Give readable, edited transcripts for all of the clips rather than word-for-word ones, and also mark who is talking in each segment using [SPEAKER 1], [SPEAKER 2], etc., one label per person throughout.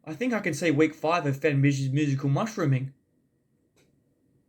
[SPEAKER 1] I think I can see week 5 of Fenbish's musical mushrooming.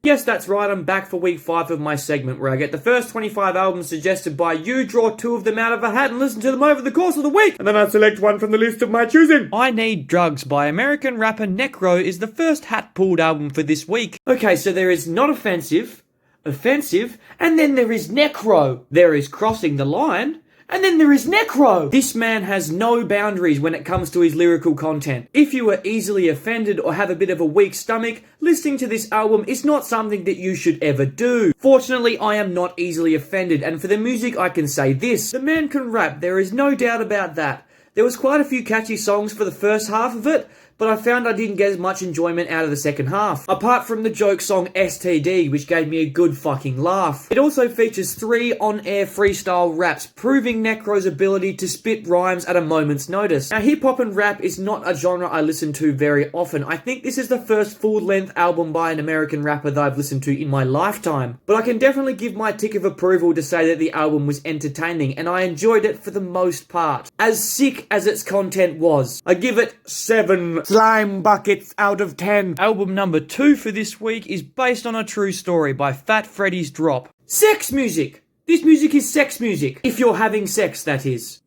[SPEAKER 1] Yes, that's right, I'm back for week 5 of my segment where I get the first 25 albums suggested by you, draw 2 of them out of a hat and listen to them over the course of the week, and then I select one from the list of my choosing. I Need Drugs by American rapper Necro is the first hat-pulled album for this week. Okay, so there is Not Offensive, Offensive, and then there is Necro. There is Crossing the Line, and then there is Necro! This man has no boundaries when it comes to his lyrical content. If you are easily offended or have a bit of a weak stomach, listening to this album is not something that you should ever do. Fortunately, I am not easily offended, and for the music I can say this. The man can rap, there is no doubt about that. There was quite a few catchy songs for the first half of it, but I found I didn't get as much enjoyment out of the second half. Apart from the joke song STD, which gave me a good fucking laugh. It also features 3 on-air freestyle raps, proving Necro's ability to spit rhymes at a moment's notice. Now, hip-hop and rap is not a genre I listen to very often. I think this is the first full-length album by an American rapper that I've listened to in my lifetime. But I can definitely give my tick of approval to say that the album was entertaining, and I enjoyed it for the most part. As sick as its content was, I give it 7 slime buckets out of 10. Album number 2 for this week is based on a true story by Fat Freddy's Drop. Sex music! This music is sex music. If you're having sex, that is.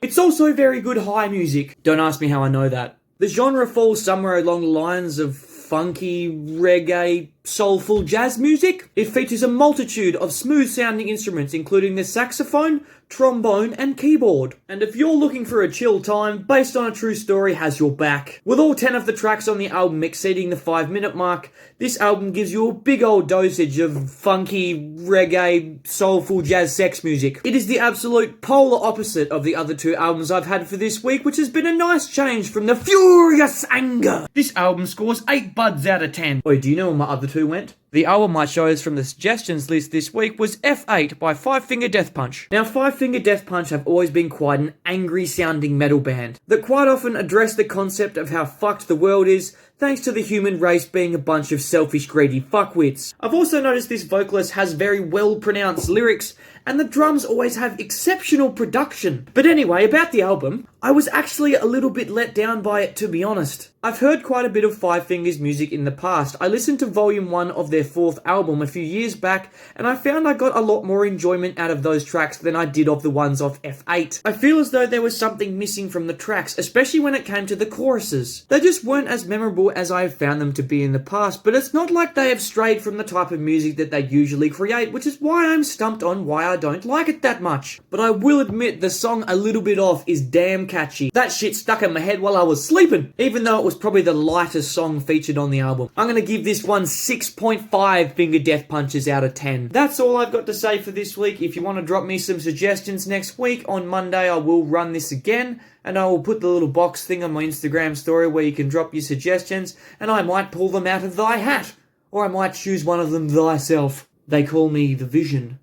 [SPEAKER 1] It's also very good high music. Don't ask me how I know that. The genre falls somewhere along the lines of funky, reggae, soulful jazz music. It features a multitude of smooth-sounding instruments, including the saxophone, trombone, and keyboard. And if you're looking for a chill time, Based on a True Story has your back. With all 10 of the tracks on the album exceeding the 5-minute mark, this album gives you a big old dosage of funky, reggae, soulful jazz sex music. It is the absolute polar opposite of the other 2 albums I've had for this week, which has been a nice change from the furious anger. This album scores 8 buds out of 10. Wait, do you know where my other 2 went? The album I chose from the suggestions list this week was F8 by Five Finger Death Punch. Now, Five Finger Death Punch have always been quite an angry sounding metal band that quite often address the concept of how fucked the world is thanks to the human race being a bunch of selfish, greedy fuckwits. I've also noticed this vocalist has very well pronounced lyrics, and the drums always have exceptional production. But anyway, about the album, I was actually a little bit let down by it, to be honest. I've heard quite a bit of Five Fingers music in the past. I listened to Volume 1 of their 4th album a few years back, and I found I got a lot more enjoyment out of those tracks than I did of the ones off F8. I feel as though there was something missing from the tracks, especially when it came to the choruses. They just weren't as memorable as I have found them to be in the past, but it's not like they have strayed from the type of music that they usually create, which is why I'm stumped on why I don't like it that much. But I will admit the song A Little Bit Off is damn catchy. That shit stuck in my head while I was sleeping, even though it was probably the lightest song featured on the album. I'm gonna give this one 6.5 finger death punches out of 10. That's all I've got to say for this week. If you want to drop me some suggestions next week, on Monday I will run this again, and I will put the little box thing on my Instagram story where you can drop your suggestions, and I might pull them out of thy hat, or I might choose one of them thyself. They call me the Vision.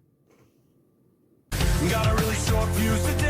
[SPEAKER 2] Got a really short fuse today.